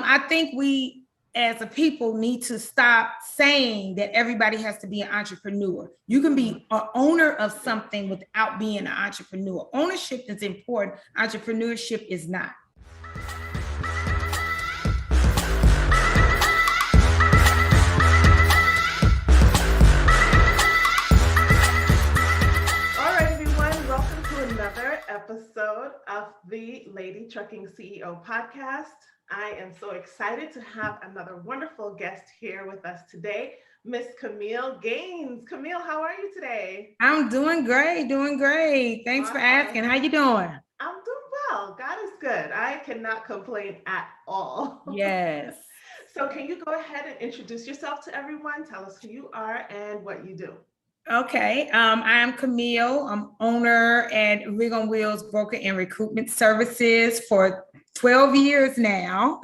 I think we as a people need to stop saying that everybody has to be an entrepreneur. You can be an owner of something without being an entrepreneur. Ownership is important. Entrepreneurship is not. Another episode of the Lady Trucking CEO podcast. I am so excited to have another wonderful guest here with us today, Miss Kameel Gaines. Kameel, how are you today? I'm doing great, Thanks for asking. How you doing? I'm doing well. God is good. I cannot complain at all. Yes. So can you go ahead and introduce yourself to everyone? Tell us who you are and what you do. Okay, I am Kameel. I'm owner at Rig on Wheels Broker and Recruitment Services for 12 years now.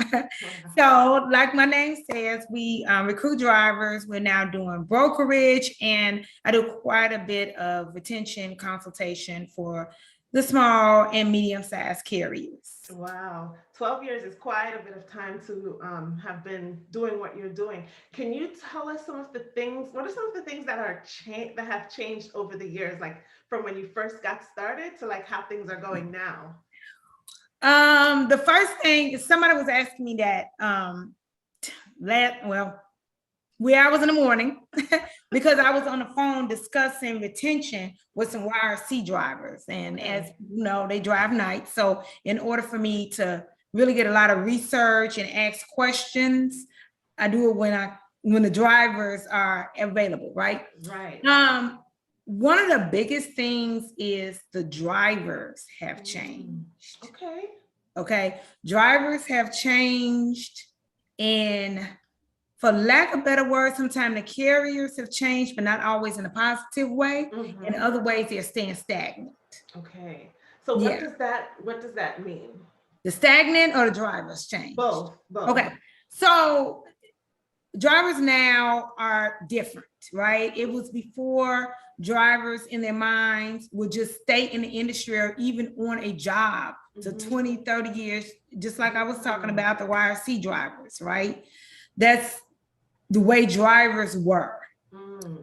So like my name says, we recruit drivers. We're now doing brokerage, and I do quite a bit of retention consultation for the small and medium-sized carriers. Wow, 12 years is quite a bit of time to have been doing what you're doing. Can you tell us some of the things, what are some of the things that are that have changed over the years, like from when you first got started to like how things are going now? The first thing is somebody was asking me that wee hours in the morning because I was on the phone discussing retention with some YRC drivers. And as you know, they drive nights. So in order for me to really get a lot of research and ask questions, I do it when the drivers are available, right? Right. One of the biggest things is the drivers have changed. Okay. Drivers have changed, and for lack of better words, sometimes the carriers have changed, but not always in a positive way. In other ways, they're staying stagnant. Okay. So what does that mean? The stagnant or the drivers change? Both. Okay. So drivers now are different, right? It was before drivers in their minds would just stay in the industry or even on a job to 20, 30 years, just like I was talking about the YRC drivers, right? That's the way drivers were.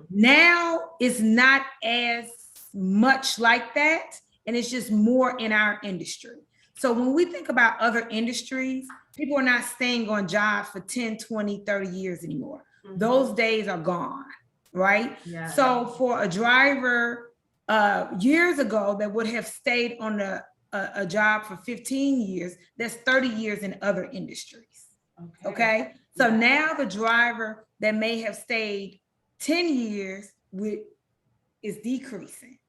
Now it's not as much like that, and it's just more in our industry. So when we think about other industries, people are not staying on jobs for 10, 20, 30 years anymore. Those days are gone, right? Yeah. So for a driver years ago that would have stayed on a job for 15 years, that's 30 years in other industries. Okay. So now the driver that may have stayed 10 years is decreasing.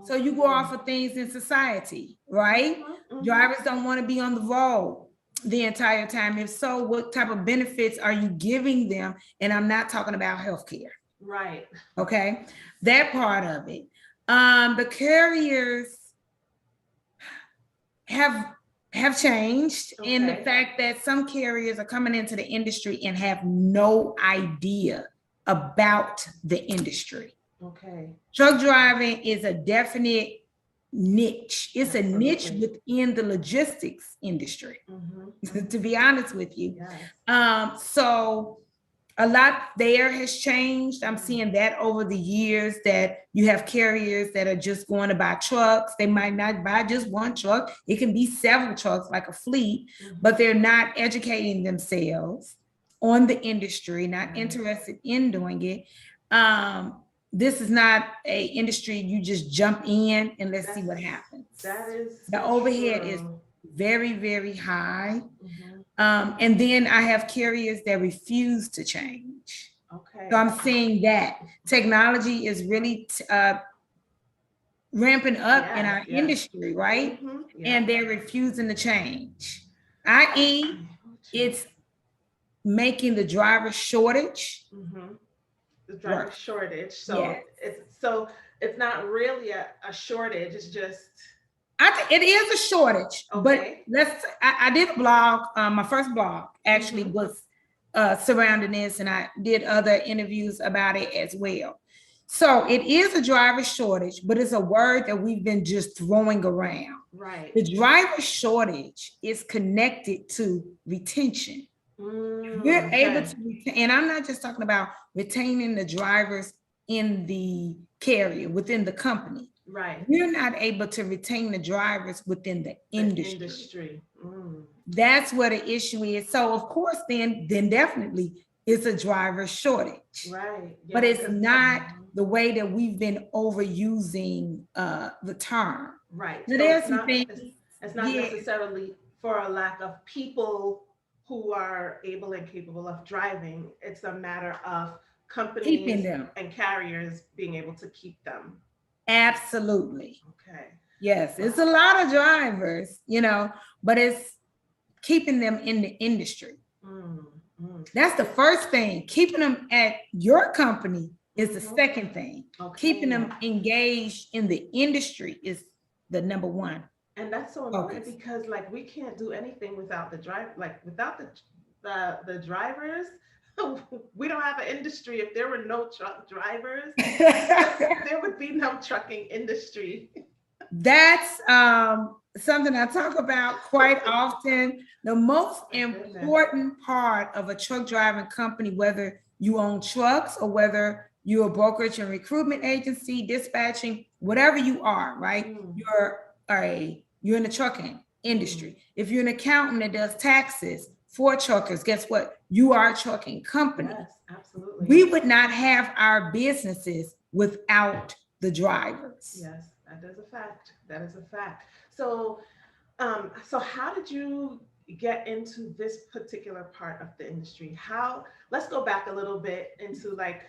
So you go off of things in society, right? Drivers don't want to be on the road the entire time. If so, what type of benefits are you giving them? And I'm not talking about healthcare. Right. Okay. That part of it. The carriers have changed in the fact that some carriers are coming into the industry and have no idea about the industry. Okay. Truck driving is a definite niche. It's a niche within the logistics industry, to be honest with you. So a lot there has changed. I'm seeing that over the years that you have carriers that are just going to buy trucks. They might not buy just one truck. It can be several trucks like a fleet, but they're not educating themselves on the industry, not interested in doing it. This is not a industry you just jump in and let's see what happens. That is the overhead is very, very high. And then I have carriers that refuse to change. Okay. So I'm seeing that technology is really ramping up in our industry, right? And they're refusing to change. i.e., it's making the driver shortage. The driver shortage. So it's not really a shortage. It's just. I think it is a shortage, but I did a blog. My first blog actually was surrounding this, and I did other interviews about it as well. So it is a driver shortage, but it's a word that we've been just throwing around. Right. The driver shortage is connected to retention. We're able Okay. to retain, and I'm not just talking about retaining the drivers in the carrier within the company. Right. We're not able to retain the drivers within the The industry. industry. That's where the issue is. So of course, then definitely it's a driver shortage, Right. but Yeah. it's Because not the way that we've been overusing the term. right. Now So there's some things, it's not yeah, necessarily for a lack of people who are able and capable of driving. It's a matter of keeping companies them. and carriers being able to keep them. Absolutely. Okay. Yes, it's a Wow. lot of drivers, but it's keeping them in the industry. Mm, mm. That's the first thing. Keeping them at your company is the Mhm. second thing. Keeping Okay. them engaged in the industry is the number one And that's so important focus. because like we can't do anything without the drive, like without the drivers. We don't have an industry. If there were no truck drivers, there would be no trucking industry. That's something I talk about quite often. The most My goodness. important part of a truck driving company, whether you own trucks or whether you're a brokerage and recruitment agency, dispatching, whatever you are, right? Mm, You're in the trucking mm. industry. If you're an accountant that does taxes for truckers, guess what? You are a trucking company. Yes, absolutely. We would not have our businesses without the drivers. Yes, that is a fact. That is a fact. So how did you get into this particular part of the industry? Let's go back a little bit into like,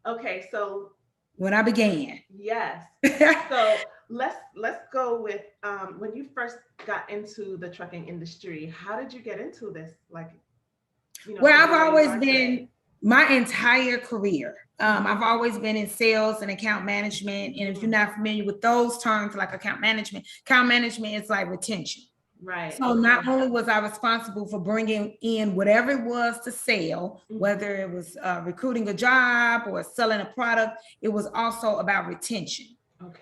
okay, so When I began. yes. So let's go with when you first got into the trucking industry, how did you get into this? Like, Well, to be I've where you always are been today. my entire career. Mhm. I've always been in sales and account management. And if you're Mm. not familiar with those terms, like account management is like retention. Right. So Okay. not only was I responsible for bringing in whatever it was to sell, Mhm. whether it was recruiting a job or selling a product, it was also about retention.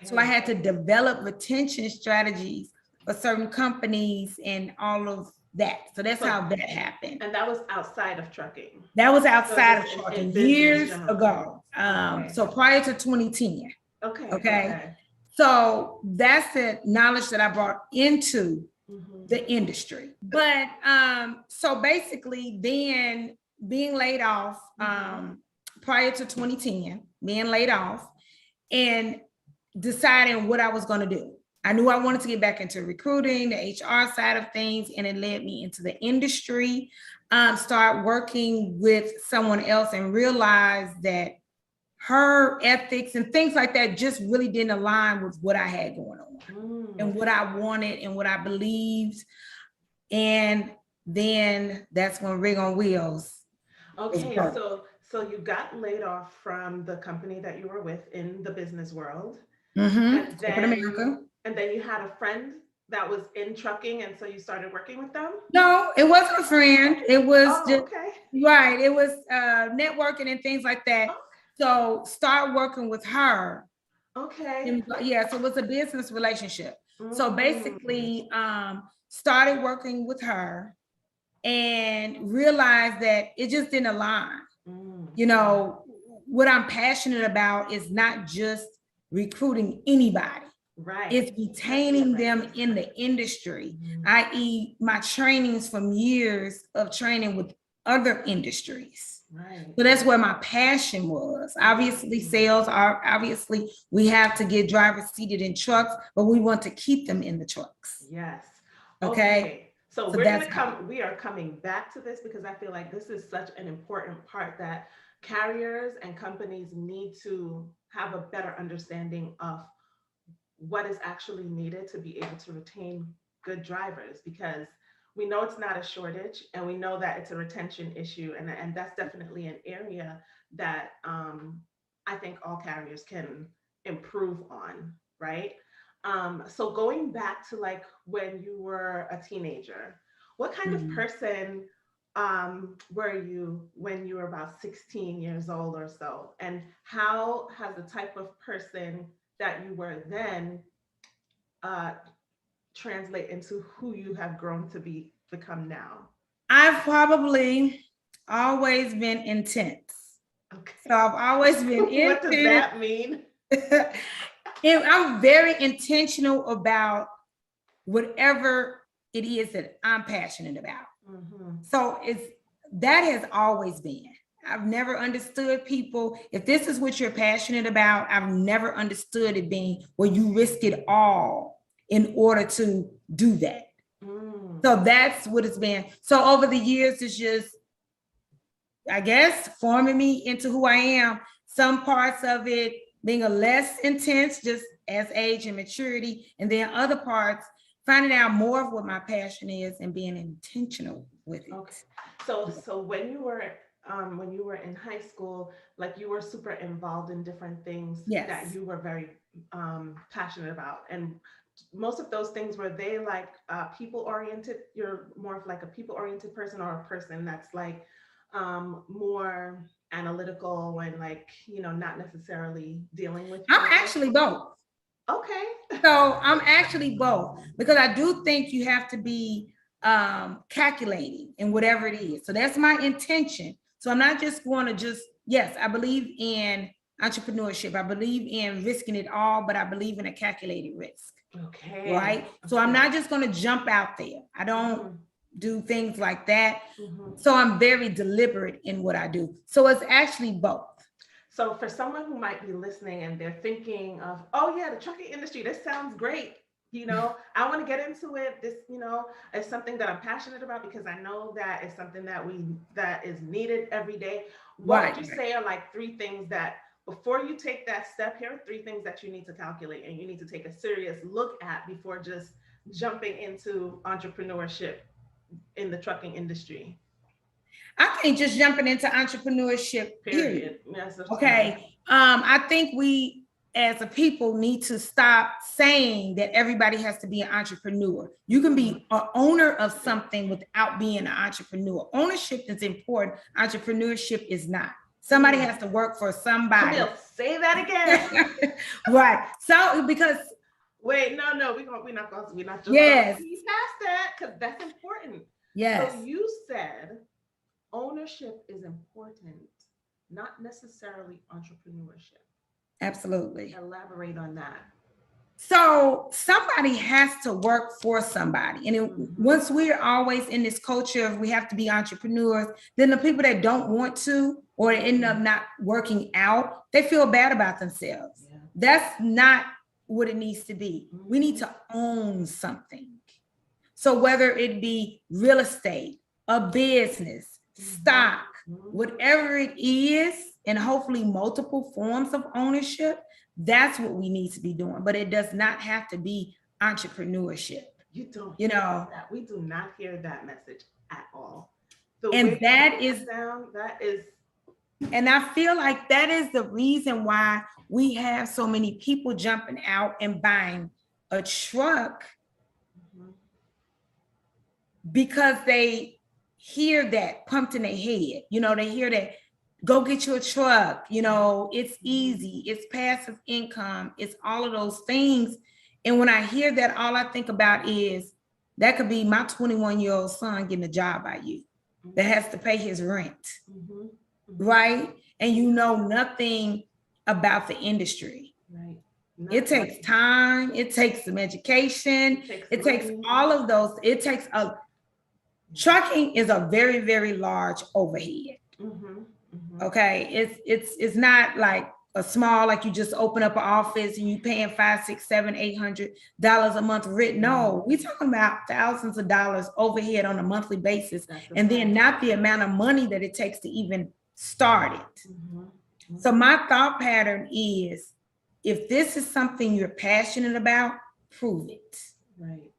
So I Okay. had to develop retention strategies for certain companies and all of that. So that's So how that happened. and that was outside of trucking. That was So outside just of in trucking business years general. ago. Okay. So prior to 2010. Okay. Okay. Okay. So that's the knowledge that I brought into Hmm. the industry. But so basically, then being laid off Hmm. prior to 2010, being laid off and deciding what I was going to do. I knew I wanted to get back into recruiting, the HR side of things, and it led me into the industry. Start working with someone else and realize that her ethics and things like that just really didn't align with what I had going on Mm. and what I wanted and what I believed. And then that's when Rig on Wheels was Okay, birthed. so you got laid off from the company that you were with in the business world, Mm-hmm. and Corporate then America. you had a friend that was in trucking, and so you started working with them. No, it wasn't a friend. It was Oh, just okay. right. It was networking and things like that. Oh, So start working with her. okay. And yeah, so it was a business relationship. So Mm. basically, started working with her and realized that it just didn't align. Mm. You Mm. know, what I'm passionate about is not just recruiting anybody. Right. It's retaining Definitely. them in the industry, Mm. i.e., my trainings from years of training with other industries. Right. So that's where my passion was. Obviously, Mm. sales are obviously we have to get drivers seated in trucks, but we want to keep them in the trucks. Yes. Okay. Okay. So So that's we are coming back to this because I feel like this is such an important part that carriers and companies need to have a better understanding of what is actually needed to be able to retain good drivers because we know it's not a shortage and we know that it's a retention issue and that's definitely an area that I think all carriers can improve on, right? So going back to like when you were a teenager, what kind of mhm. person were you when you were about 16 years old or so? And how has the type of person that you were then uh, translate into who you have grown to become now? I've probably always been intense. Okay. So I've always been What does into that mean? and I'm very intentional about whatever it is that I'm passionate about. Mhm. So that has always been. I've never understood people. If this is what you're passionate about, I've never understood it being where you risk it all in order to do that. Mm. So that's what it's been. So over the years, it's just, I guess, forming me into who I am. Some parts of it being a less intense, just as age and maturity, and then other parts finding out more of what my passion is and being intentional with it. Okay. So when you were in high school, like you were super involved in different things that Yes. you were very passionate about, and most of those things, were they like people oriented? You're more of like a people oriented person, or a person that's like more analytical and like, not necessarily dealing with I'm people? actually both. Okay. So I'm actually both because I do think you have to be calculating in whatever it is. So that's my intention. So I'm not just going to yes, I believe in entrepreneurship. I believe in risking it all, but I believe in a calculated risk. Okay. Right. So I'm not just going to jump out there. I don't do things like that. So I'm very deliberate in what I do. So it's actually both. So for someone who might be listening and they're thinking of, oh yeah, the trucking industry, this sounds great. I want to get into it. This, is something that I'm passionate about because I know that is something that is needed every day. What would you say are like three things that before you take that step, here are three things that you need to calculate and you need to take a serious look at before just jumping into entrepreneurship in the trucking industry? I think just jumping into entrepreneurship, period. Yes, Okay. I think we as a people need to stop saying that everybody has to be an entrepreneur. You can be an owner of something without being an entrepreneur. Ownership is important. Entrepreneurship is not. Somebody has to work for somebody. Kameel, say that again. Right. So because wait, no, we're not just yes. gonna see past that because that's important. Yes. So you said ownership is important, not necessarily entrepreneurship. Absolutely. Elaborate on that. So somebody has to work for somebody. And once we're always in this culture of we have to be entrepreneurs, then the people that don't want to or end up not working out, they feel bad about themselves. Yeah. That's not what it needs to be. We need to own something. So whether it be real estate, a business, stock, whatever it is, and hopefully multiple forms of ownership, that's what we need to be doing. But it does not have to be entrepreneurship. You don't hear that. We do not hear that message at all. And that is and I feel like that is the reason why we have so many people jumping out and buying a truck, because they hear that pumped in their head. They hear that, go get you a truck, it's easy, it's passive income, it's all of those things. And when I hear that, all I think about is that could be my 21-year-old son getting a job by you that has to pay his rent, right? And nothing about the industry. Right. It takes time, it takes some education, it takes all of those, trucking is a very, very large overhead. Okay, it's not like a small, like you just open up an office and you paying $500, $600, $700, $800 a month rent. No, we're talking about thousands of dollars overhead on a monthly basis, and then not the amount of money that it takes to even start it. So my thought pattern is, if this is something you're passionate about, prove it. Right.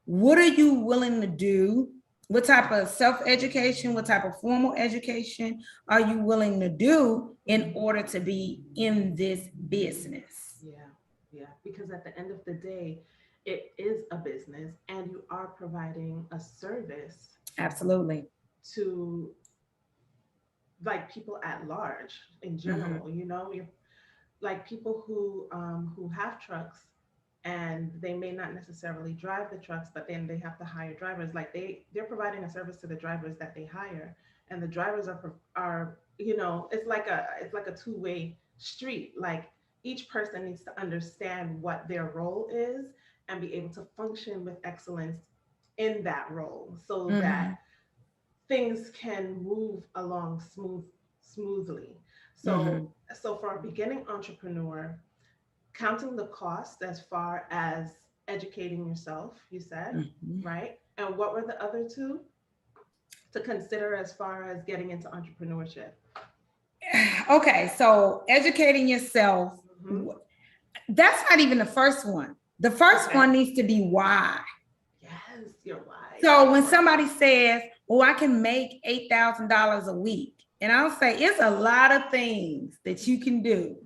What are you willing to do? What type of self-education, what type of formal education are you willing to do in order to be in this business? Yeah. Because at the end of the day, it is a business and you are providing a service. Absolutely. To like people at large in general, you're like people who have trucks, and they may not necessarily drive the trucks, but then they have to hire drivers. Like they're providing a service to the drivers that they hire, and the drivers are it's like a two-way street. Like each person needs to understand what their role is and be able to function with excellence in that role, so that Mhm. things can move along smoothly. So Mhm. so for a beginning entrepreneur, counting the cost as far as educating yourself, you said, Mhm. right? And what were the other two to consider as far as getting into entrepreneurship? Okay, so educating yourself, Hmm. that's not even the first one. The first Okay. one needs to be why. Yes, your why. So when Important. somebody says, "Oh, I can make $8,000 a week," and I'll say, "It's a lot of things that you can do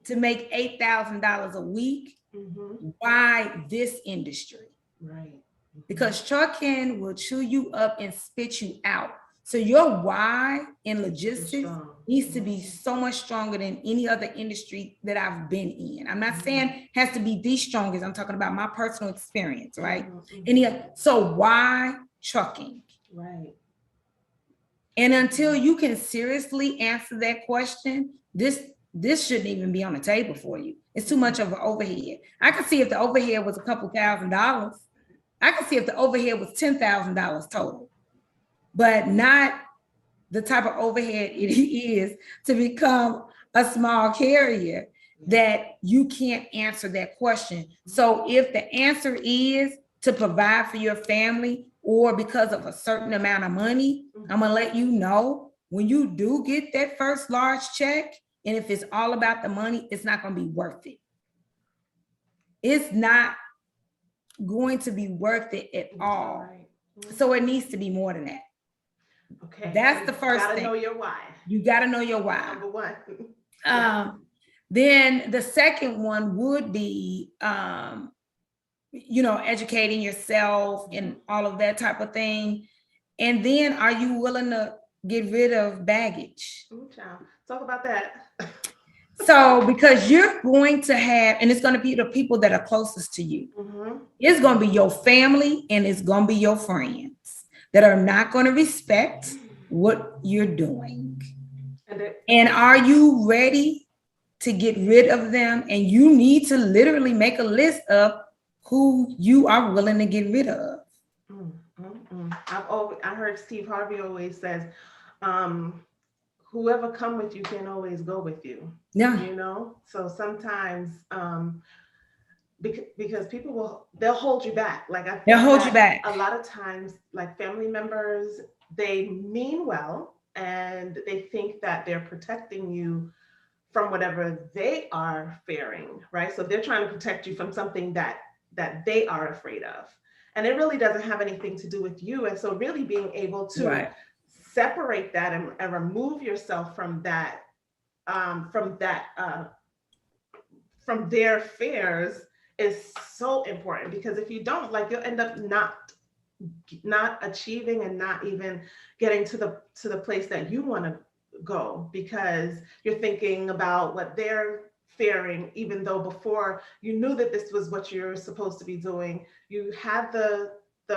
to make $8,000 a week." Hmm. Why this industry? Right. Hmm. Because trucking will chew you up and spit you out. So your why in It's logistics strong. needs to Hmm. be so much stronger than any other industry that I've been in. I'm not Hmm. saying has to be the strongest. I'm talking about my personal experience, right? Hmm. Any Hmm. so why trucking? Right. And until you can seriously answer that question, this shouldn't even be on the table for you. It's too much of an overhead. I could see if the overhead was a couple $1,000. I could see if the overhead was $10,000 total, but not the type of overhead it is to become a small carrier Yeah. that you can't answer that question. So if the answer is to provide for your family or because of a certain amount of money, I'm gonna let you know when you do get that first large check, and if it's all about the money, it's not gonna be worth it. It's not going to be worth it at All all. right. Mhm. So it needs to be more than that. Okay, so That's the you first gotta thing. know your why. You got to know your why. Number one. Yeah. Um, then the second one would be, educating yourself Mhm. and all of that type of thing. And then, are you willing to get rid of baggage? Ooh, child. Talk about that. So, because you're going to have, and it's going to be the people that are closest to you. Mm-hmm. It's going to be your family and it's going to be your friends that are not going to respect what you're doing. And it, And are you ready to get rid of them? And you need to literally make a list of who you are willing to get rid of. mm, I heard Steve Harvey always says, um, whoever come with you can't always go with you. Yeah, You know, so sometimes because people they'll hold you back. Like I they'll think hold you that back. a lot of times, like family members, they mean well and they think that they're protecting you from whatever they are fearing, right? So they're trying to protect you from something that they are afraid of. And it really doesn't have anything to do with you. And so really being able to Right. separate that and remove yourself from that from that from their fears is so important, because if you don't, like, you'll end up not achieving and not even getting to the place that you want to go, because you're thinking about what they're fearing, even though before you knew that this was what you're supposed to be doing. You had the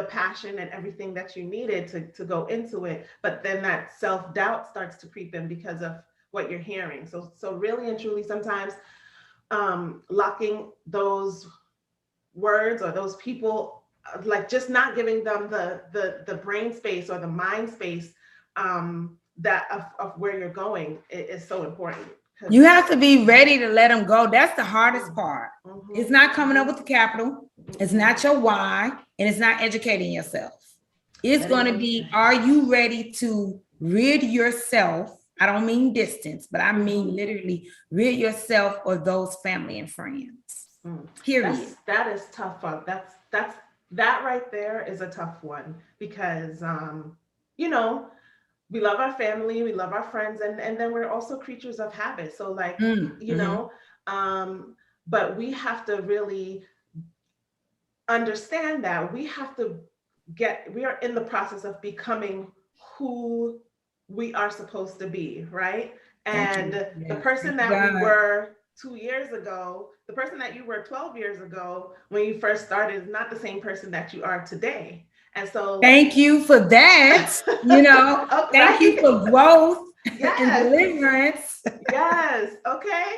passion and everything that you needed to go into it, but then that self-doubt starts to creep in because of what you're hearing. So really and truly, sometimes locking those words or those people, like just not giving them the brain space or the mind space, that of where you're going is so important, because You have to be ready to let them go. That's the hardest part. mm-hmm, It's not coming up mm-hmm, with the capital, it's mm-mm. not your why, and it's not educating yourself. It's Letting going to them be, say, are you ready to rid yourself? I don't mean distance, but I mm-hmm, mean literally rid yourself of those family and friends. mm. Period. That is tough. That's that right there is a tough one, because you know, we love our family, we love our friends, and then we're also creatures of habit. So like, you Mm-hmm. know, um, but we have to really understand that we are in the process of becoming who we are supposed to be, right? Thank you. And the Yeah. Thank person you, that we God. were 2 years ago, the person that you were 12 years ago when you first started is not the same person that you are today. And so, thank you for that. oh, Thank you right? for growth and Yes, deliverance. yes, okay.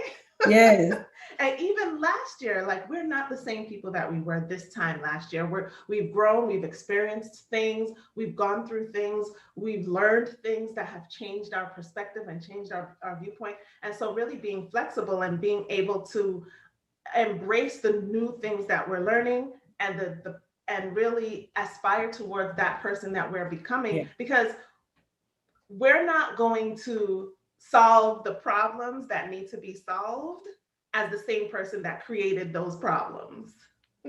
Yes. And even last year, like we're not the same people that we were this time last year. We've grown, we've experienced things, we've gone through things, we've learned things that have changed our perspective and changed our viewpoint. And so really being flexible and being able to embrace the new things that we're learning and the and really aspire towards that person that we're becoming, Yeah. because we're not going to solve the problems that need to be solved as the same person that created those problems.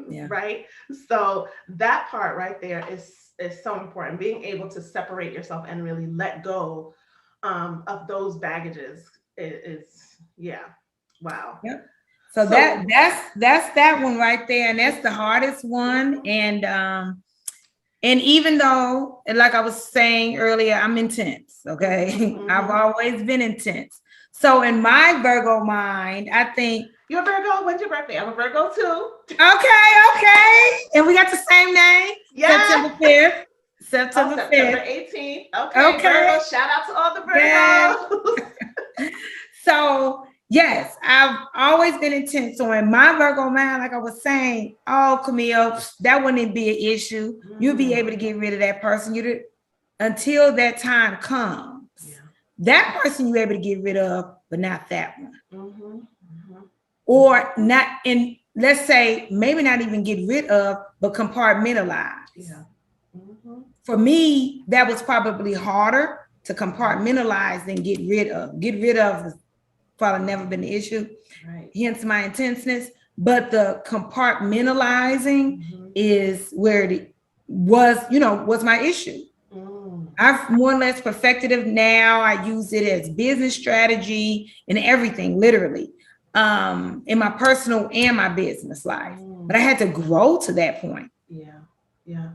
Yeah. Right? So that part right there is so important. Being able to separate yourself and really let go of those baggages is yeah. Wow. Yep. So So that's that one right there, and that's the hardest one. And even though, like I was saying earlier, I'm intense. Okay, I've mhm. always been intense. So in my Virgo mind, I think, You're a Virgo. When's your birthday? I'm a Virgo too. okay, and we got the same name, Yeah. September 5th. Oh, September September 5th. 18th. Okay, Okay. Virgo. Shout out to all the Yes. Virgos. So yes, I've always been intense. So in my Virgo mind, like I was saying, oh, Kameel, that wouldn't be an issue. You'll be able to get rid of that person. Until that time comes. Yeah. That person you're able to get rid of, but not that one. Mm-hmm. Mm-hmm. Or not in, let's say, maybe not even get rid of, but compartmentalize. Yeah. Mm-hmm. For me, that was probably harder to compartmentalize than get rid of. Get rid of has probably never been the issue, Right. hence my intenseness. But the compartmentalizing is where it was my issue. Mm. I've more or less perfected it now. I use it as business strategy and everything, literally, in my personal and my business life. But I had to grow to that point. Yeah. Yeah.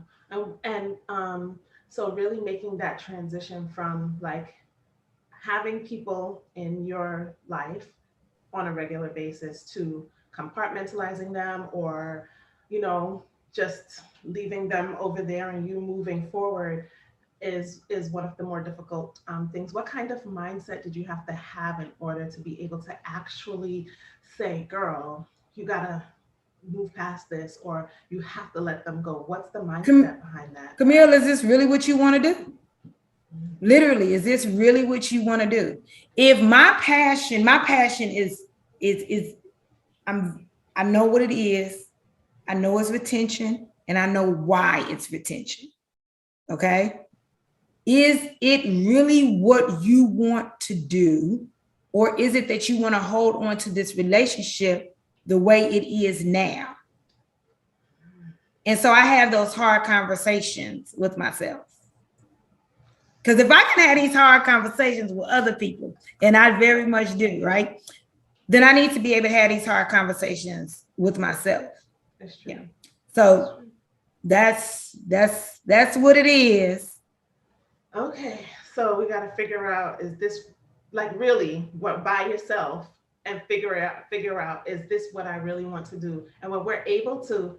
So really making that transition from like having people in your life on a regular basis to compartmentalizing them, or just leaving them over there and you moving forward is one of the more difficult things. What kind of mindset did you have to have in order to be able to actually say, girl, you gotta move past this, or you have to let them go? What's the mindset behind that? Kameel, is this really what you want to do? Literally, is this really what you want to do? If my passion is I know what it is. I know it's retention, and I know why it's retention. Okay. Is it really what you want to do? Or is it that you want to hold on to this relationship the way it is now? And so I have those hard conversations with myself. Because if I can have these hard conversations with other people, and I very much do, right? Then I need to be able to have these hard conversations with myself. That's true. Yeah. So that's what it is. Okay. So we got to figure out, is this like really what by yourself, and figure out, is this what I really want to do? And when we're able to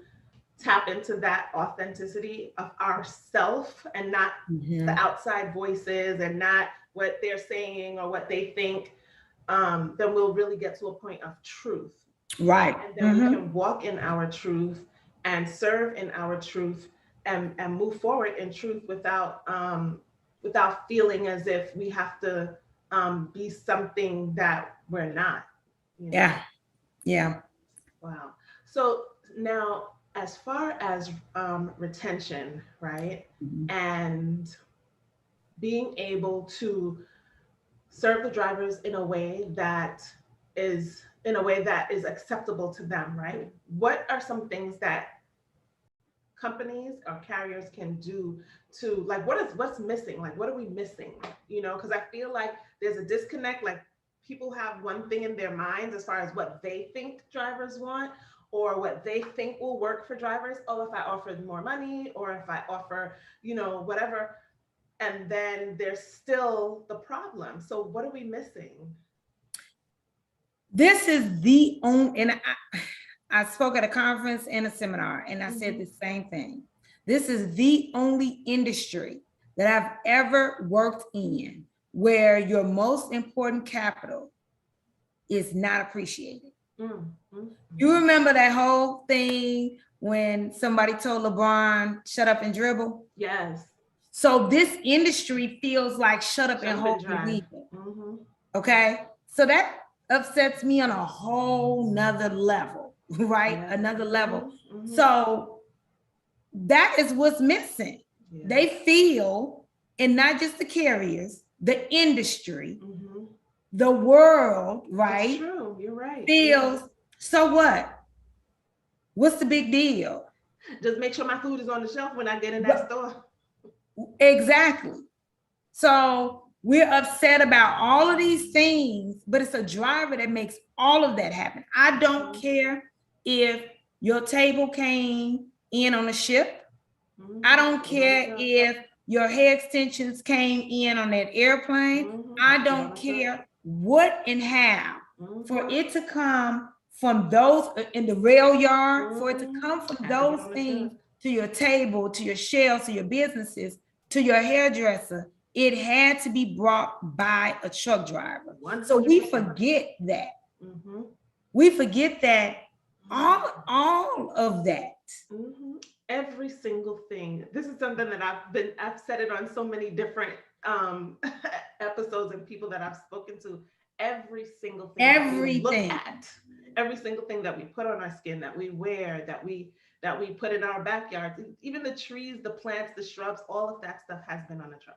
tap into that authenticity of ourself and not the outside voices and not what they're saying or what they think, then we'll really get to a point of truth. Right. And then we can walk in our truth and serve in our truth, and move forward in truth without feeling as if we have to be something that we're not. Yeah. Yeah. Wow. So now, as far as retention, right, and being able to serve the drivers in a way that is acceptable to them, right? What are some things that companies or carriers can do to, like, what's missing? Like, what are we missing? Because I feel like there's a disconnect. Like, people have one thing in their minds as far as what they think drivers want, or what they think will work for drivers. Oh, if I offer more money, or if I offer, whatever. And then there's still the problem. So what are we missing? This is the only, and I spoke at a conference and a seminar, and I said the same thing. This is the only industry that I've ever worked in where your most important capital is not appreciated. You remember that whole thing when somebody told LeBron, shut up and dribble? Yes. So this industry feels like shut up and hold the wheel. Okay. So that upsets me on a whole nother level, right? Yeah. Another level. So that is what's missing. Yeah. They feel, and not just the carriers, the industry, the world, right? That's true. You're right. Feels, so what? What's the big deal? Just make sure my food is on the shelf when I get in that store. Exactly. So we're upset about all of these things, but it's a driver that makes all of that happen. I don't care if your table came in on a ship. I don't care if your hair extensions came in on that airplane. I don't care what and how. For it to come from those in the rail yard, for it to come from those things to your table, to your shelves, to your businesses, to your hairdresser, it had to be brought by a truck driver. 100%. So we forget that. We forget that all of that. Every single thing. This is something that I've said it on so many different episodes and people that I've spoken to. Every single thing that we look at, every single thing that we put on our skin, that we wear, that we put in our backyards, even the trees, the plants, the shrubs, all of that stuff has been on a truck.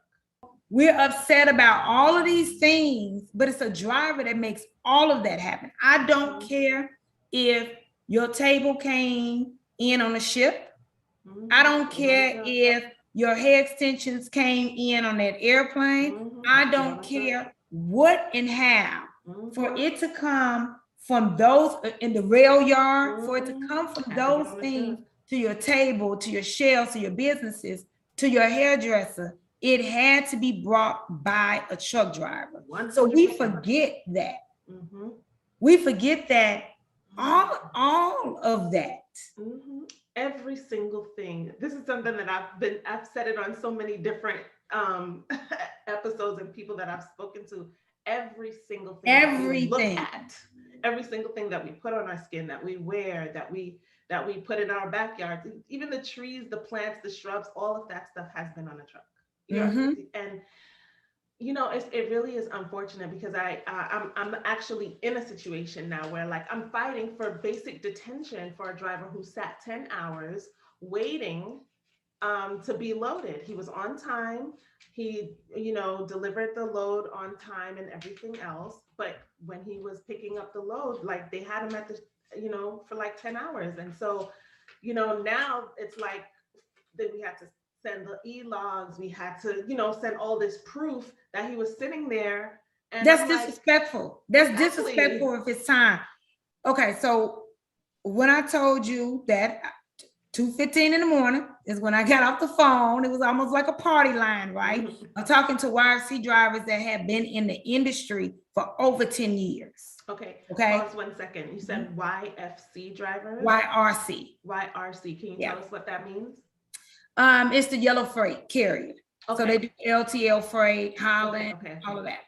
We're upset about all of these things, but it's a driver that makes all of that happen. I don't care if your table came in on a ship. I don't care if your hair extensions came in on that airplane. I don't care what and how. For it to come from those in the rail yard, for it to come from those things to your table, to your shelves, to your businesses, to your hairdresser, it had to be brought by a truck driver. 100%. So we forget that. We forget that all of that. Every single thing. This is something that I've said it on so many different episodes and people that I've spoken to. Every single thing that we look at, every single thing that we put on our skin, that we wear, that we put in our backyards, even the trees, the plants, the shrubs, all of that stuff has been on a truck. And it really is unfortunate because I'm actually in a situation now where like I'm fighting for basic detention for a driver who sat 10 hours waiting to be loaded. He was on time. He, delivered the load on time and everything else. But when he was picking up the load, like they had him at the, for like 10 hours. And so, now it's like that we had to send the e-logs. We had to, send all this proof that he was sitting there. And that's disrespectful. That's disrespectful if it's time. Okay, so when I told you that 2:15 in the morning is when I got off the phone, it was almost like a party line, right? I'm talking to YRC drivers that have been in the industry for over 10 years. Okay. Pause 1 second. You said YFC drivers? YRC. Can you tell us what that means? It's the yellow freight carrier. Okay. So they do LTL freight, Holland, all of that.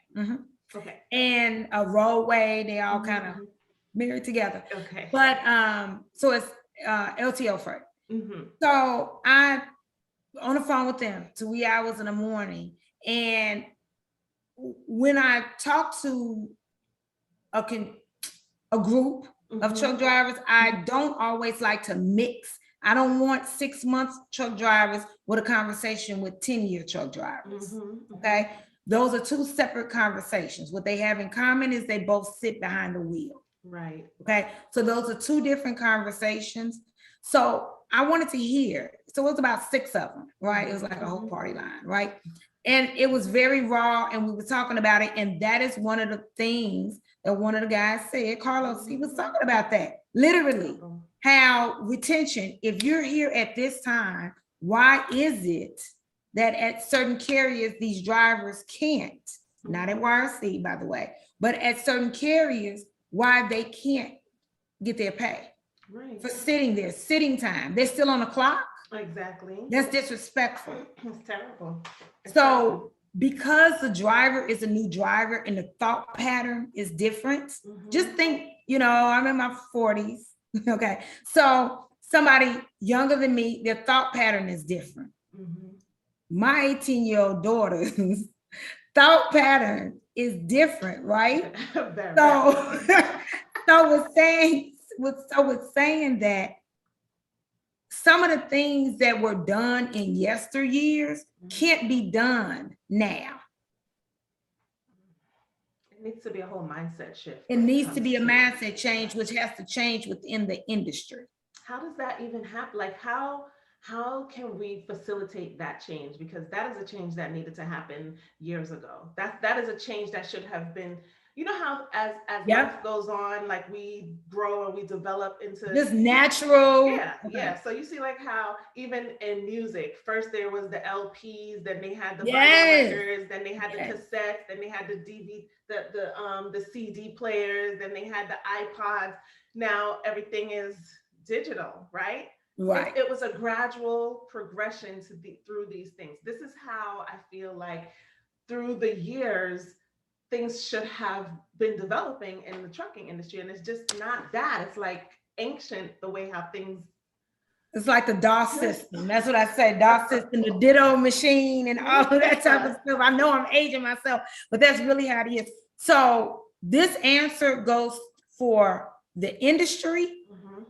Okay. And a roadway, they all kind of married together. Okay. But so it's LTL freight. So I on the phone with them 2 wee hours in the morning. And when I talk to a group of truck drivers, I don't always like to mix. I don't want 6 months truck drivers with a conversation with 10-year truck drivers. Okay. Those are two separate conversations. What they have in common is they both sit behind the wheel. Right. Okay. So those are two different conversations. So I wanted to hear. So it was about 6 of them, right? It was like a whole party line, right? And it was very raw, and we were talking about it. And that is one of the things that one of the guys said, Carlos, he was talking about that, literally. How retention, if you're here at this time, why is it that at certain carriers, these drivers can't, not at YRC, by the way, but at certain carriers, why they can't get their pay Right. for sitting there, sitting time. They're still on the clock. Exactly. That's disrespectful. It's terrible. It's So terrible. because the driver is a new driver and the thought pattern is different, just think, you know, I'm in my 40s. Okay. So somebody younger than me, their thought pattern is different. My 18-year-old daughter's thought pattern is different, right? So, so with saying that some of the things that were done in yesteryears can't be done now. It needs to be a whole mindset shift. It needs to be a mindset change, which has to change within the industry. How does that even happen? Like how can we facilitate that change? Because that is a change that needed to happen years ago. That is a change that should have been, you know how as life goes on, like we grow and we develop into just natural. Yeah. So you see like how even in music, first there was the LPs, then they had the vinyl records, then they had the cassettes, then they had the DVD, the CD players, then they had the iPods. Now everything is digital, right? Right. It was a gradual progression through these things. This is how I feel like through the years, things should have been developing in the trucking industry. And it's just not that. It's like ancient the way how things. It's like the DOS system. That's what I say, DOS system, the ditto machine and all of that type of stuff. I know I'm aging myself, but that's really how it is. So this answer goes for the industry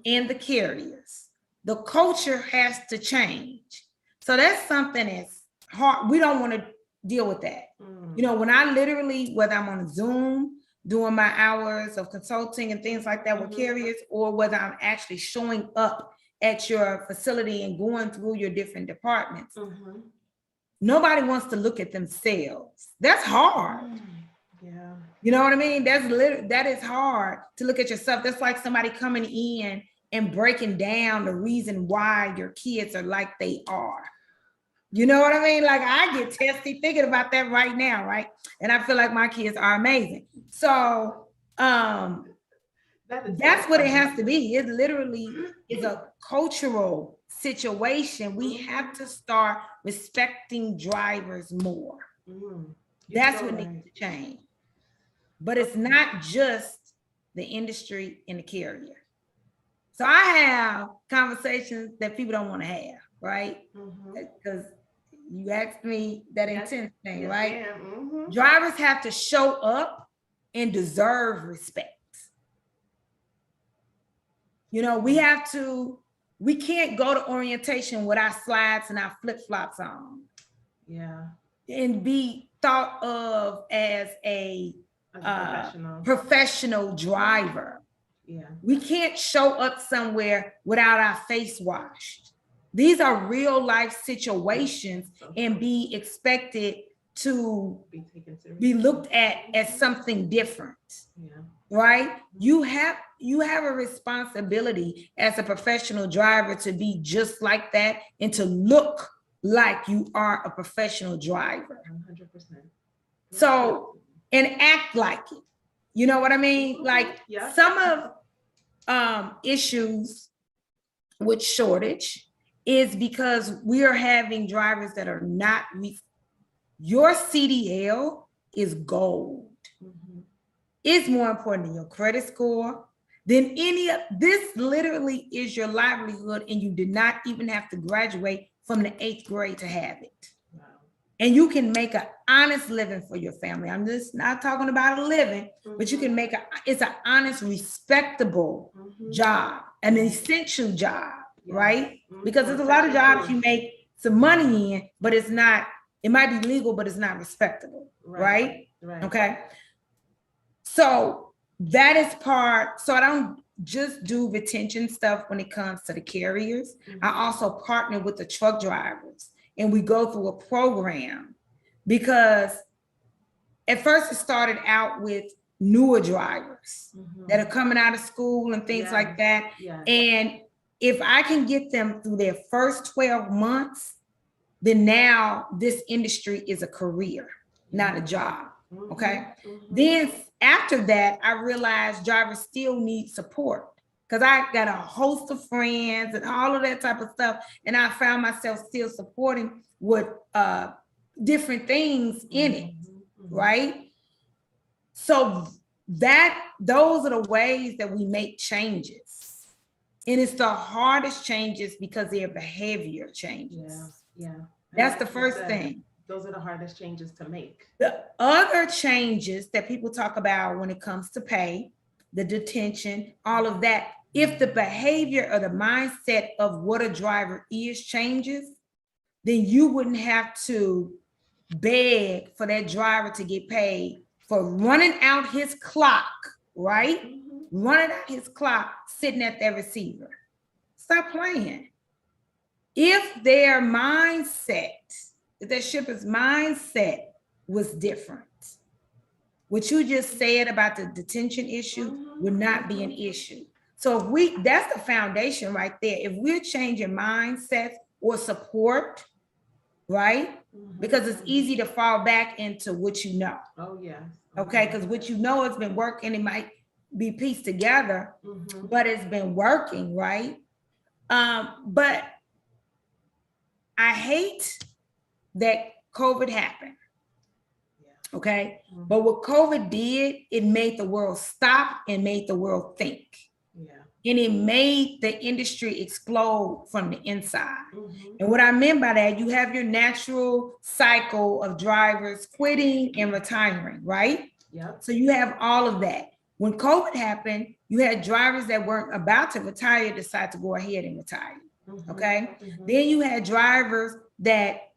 and the carriers. The culture has to change. So that's something that's hard. We don't want to deal with that. You know, when I literally, whether I'm on Zoom, doing my hours of consulting and things like that with carriers, or whether I'm actually showing up at your facility and going through your different departments, nobody wants to look at themselves. That's hard. Yeah. You know what I mean? That is hard to look at yourself. That's like somebody coming in and breaking down the reason why your kids are like they are. You know what I mean? Like I get testy thinking about that right now, right? And I feel like my kids are amazing. So that's what it has to be. It literally is a cultural situation. We have to start respecting drivers more. That's what needs to change. But it's not just the industry and the carrier. So I have conversations that people don't want to have, right? Because you asked me that intense thing, right? Drivers have to show up and deserve respect. You know, we can't go to orientation with our slides and our flip-flops on. Yeah. And be thought of as a professional driver. Yeah. We can't show up somewhere without our face washed. These are real life situations and be expected to be looked at as something different. Yeah. Right? You have a responsibility as a professional driver to be just like that and to look like you are a professional driver. 100%. So, and act like it. You know what I mean? Like some of issues with shortage is because we are having drivers that are not, your CDL is gold. It's more important than your credit score, than any of this. Literally is your livelihood, and you did not even have to graduate from the 8th grade to have it. Wow. And you can make an honest living for your family. I'm just not talking about a living, but you can make it's an honest, respectable job, an essential job, right? Because there's a lot of jobs you make some money in, but it's not, it might be legal, but it's not respectable, right? Okay. So that is part, so I don't just do retention stuff when it comes to the carriers. I also partner with the truck drivers, and we go through a program, because at first it started out with newer drivers that are coming out of school and things like that. And if I can get them through their first 12 months, then now this industry is a career, not a job. Okay. Then after that, I realized drivers still need support because I got a host of friends and all of that type of stuff. And I found myself still supporting with different things in it. Right. So those are the ways that we make changes. And it's the hardest changes because they're behavior changes. Yeah. That's the first thing. Those are the hardest changes to make. The other changes that people talk about when it comes to pay, the detention, all of that, if the behavior or the mindset of what a driver is changes, then you wouldn't have to beg for that driver to get paid for running out his clock, right? Running out his clock, sitting at that receiver. Stop playing. If their mindset, if that shipper's mindset was different, what you just said about the detention issue would not be an issue. So if that's the foundation right there. If we're changing mindsets or support, right? Because it's easy to fall back into what you know. Oh, yeah. Okay, because what you know has been working, it might be pieced together, but it's been working, right? But I hate that COVID happened. Okay. But what COVID did, it made the world stop and made the world think. And it made the industry explode from the inside. And what I mean by that, you have your natural cycle of drivers quitting and retiring, right? So you have all of that. When COVID happened, you had drivers that weren't about to retire decide to go ahead and retire. Okay. Then you had drivers that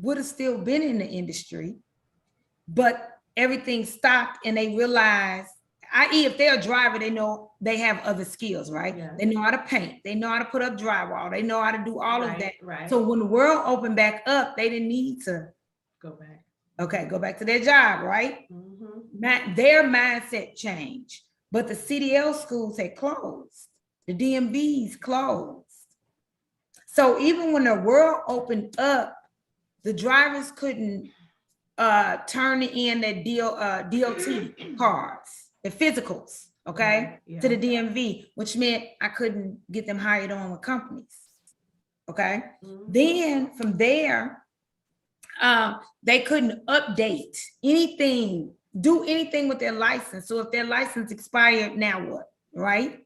would have still been in the industry, but everything stopped and they realized, i.e., if they're a driver, they know they have other skills, right? They know how to paint, they know how to put up drywall, they know how to do all of that. So when the world opened back up, they didn't need to go back. Okay, go back to their job, right? Their mindset changed, but the CDL schools had closed, the DMVs closed. So even when the world opened up, the drivers couldn't turn in their DOT cards, the physicals, okay, to the DMV, which meant I couldn't get them hired on with companies, okay? Then from there, they couldn't update anything, do anything with their license. So if their license expired, now what, right?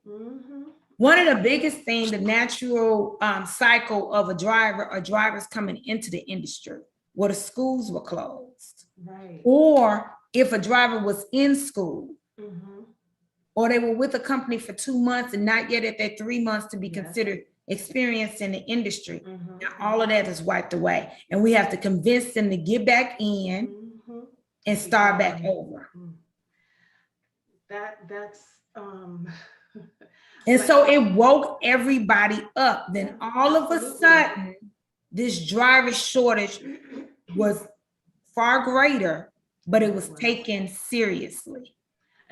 One of the biggest things, the natural cycle of a driver or drivers coming into the industry, where the schools were closed, or if a driver was in school, or they were with a company for 2 months and not yet at their 3 months to be considered experienced in the industry. Now all of that is wiped away, and we have to convince them to get back in and start back over. That's and so it woke everybody up. Then all of a sudden, this driver shortage was far greater, but it was taken seriously.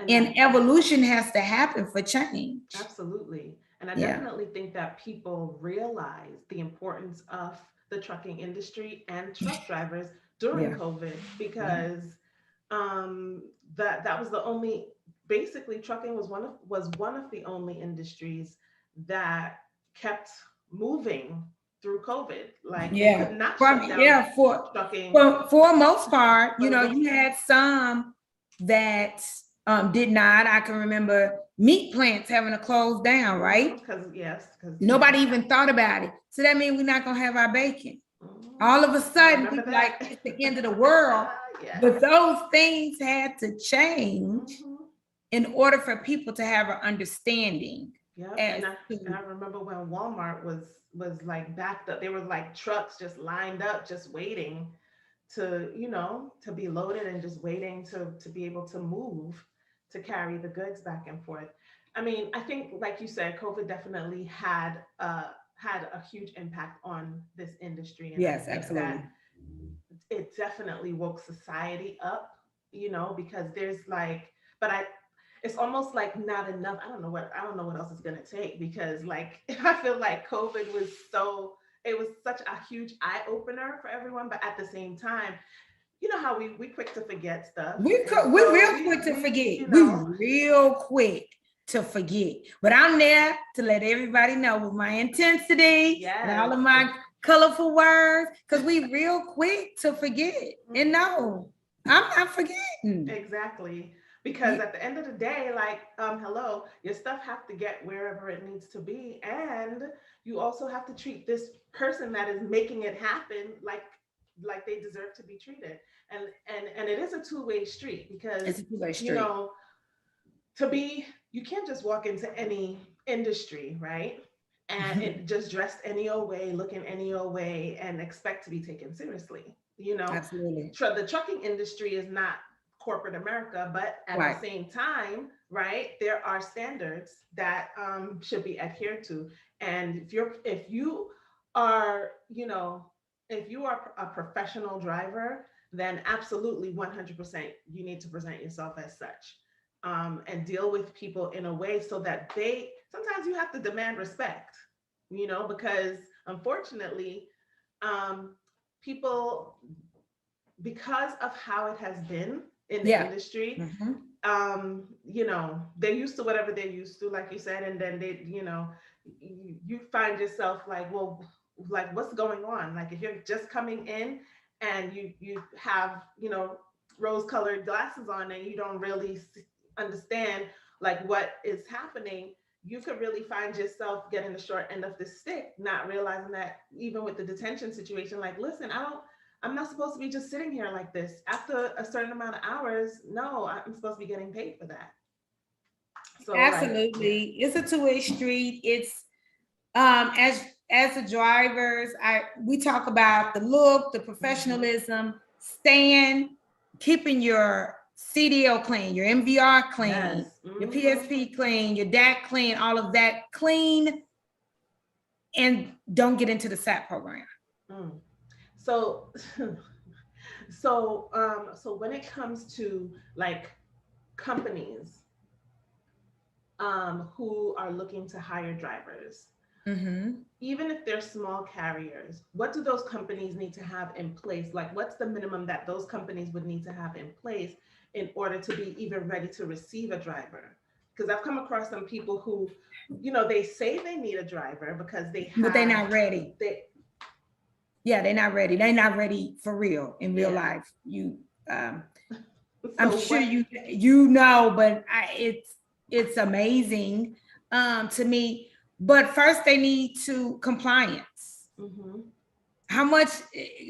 And evolution has to happen for change. Absolutely. And I definitely think that people realize the importance of the trucking industry and truck drivers during COVID, because that was the only, basically trucking was one of the only industries that kept moving through COVID. Like they could not shut down trucking. For most part, you know, you had some that did not. I can remember meat plants having to close down, right? Because nobody even thought about it. So that means we're not gonna have our bacon. All of a sudden, people like it's the end of the world. But those things had to change in order for people to have an understanding. And I remember when Walmart was like backed up. There were like trucks just lined up, just waiting to, you know, to be loaded and just waiting to be able to move, to carry the goods back and forth. I mean, I think, like you said, COVID definitely had a huge impact on this industry. And yes, absolutely. It definitely woke society up, you know, because there's like, it's almost like not enough. I don't know what else it's gonna take, because like I feel like COVID was such a huge eye opener for everyone, but at the same time, you know how we quick to forget stuff. We're So real quick to forget. you know, We're real quick to forget. But I'm there to let everybody know with my intensity and all of my colorful words, because we real quick to forget. And no, I'm not forgetting. Exactly. Because at the end of the day, like, hello, your stuff have to get wherever it needs to be. And you also have to treat this person that is making it happen like they deserve to be treated. And it is a two-way street, because It's a two-way street. you know, you can't just walk into any industry, right? And it just dressed any old way, looking any old way, and expect to be taken seriously. You know, Absolutely. The trucking industry is not corporate America, but at the same time, right, there are standards that should be adhered to. And if you are, you know, if you are a professional driver, then absolutely 100% you need to present yourself as such, and deal with people in a way so that sometimes you have to demand respect, you know, because unfortunately, people, because of how it has been in the industry, you know, they're used to whatever they're used to, like you said, and then they, you know, you find yourself like, well, like, what's going on? Like, if you're just coming in and you have, you know, rose-colored glasses on, and you don't really understand like what is happening, you could really find yourself getting the short end of the stick, not realizing that even with the detention situation, like, listen, I'm not supposed to be just sitting here like this. After a certain amount of hours, no, I'm supposed to be getting paid for that. So absolutely, it's a two-way street. It's as the drivers, we talk about the look, the professionalism, keeping your CDL clean, your MVR clean, your PSP clean, your DAC clean, all of that clean, and don't get into the SAP program. So when it comes to like companies who are looking to hire drivers, even if they're small carriers, what do those companies need to have in place? Like, what's the minimum that those companies would need to have in place in order to be even ready to receive a driver? Because I've come across some people who, you know, they say they need a driver because but they're not ready. They're not ready. They're not ready for real in real life. I'm sure you know, but it's amazing to me. But first, they need to compliance. How much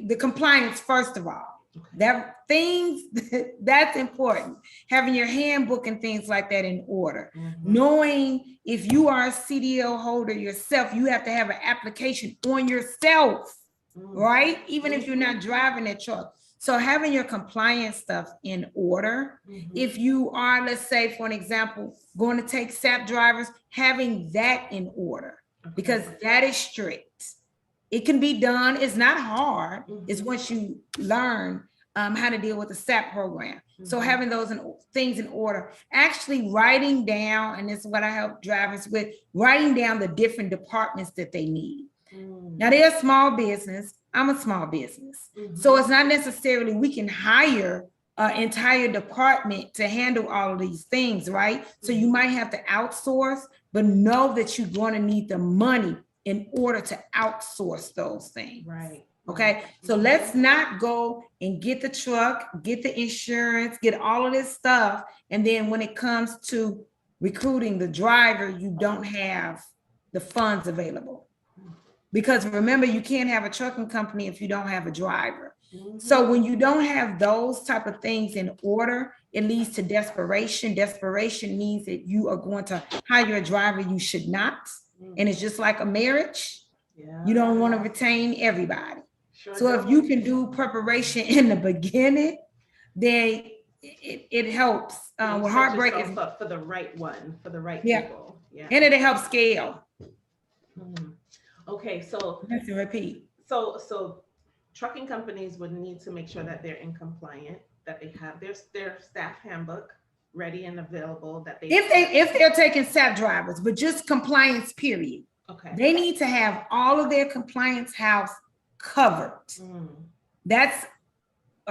the compliance, first of all. That's important. Having your handbook and things like that in order. Knowing if you are a CDL holder yourself, you have to have an application on yourself, right? Even if you're not driving that truck. So having your compliance stuff in order. If you are, let's say, for an example, going to take SAP drivers, having that in order, because that is strict. It can be done. It's not hard. It's once you learn how to deal with the SAP program. So having those things in order, actually writing down, and this is what I help drivers with, writing down the different departments that they need. Now they're a small business. I'm a small business. So it's not necessarily we can hire an entire department to handle all of these things, right? So you might have to outsource, but know that you're going to need the money in order to outsource those things. Right. Okay. So let's not go and get the truck, get the insurance, get all of this stuff. And then when it comes to recruiting the driver, you don't have the funds available. Because remember, you can't have a trucking company if you don't have a driver. So when you don't have those type of things in order, it leads to desperation. Desperation means that you are going to hire a driver you should not. And it's just like a marriage. You don't want to retain everybody. So if you can do preparation in the beginning, then it helps. With heartbreak is for the right one, for the right people. Yeah. And it'll help scale. Okay, so let's repeat. So trucking companies would need to make sure that they're in compliant, that they have their staff handbook ready and available, that if they're taking SAP drivers, but just compliance period. Okay. They need to have all of their compliance house covered. That's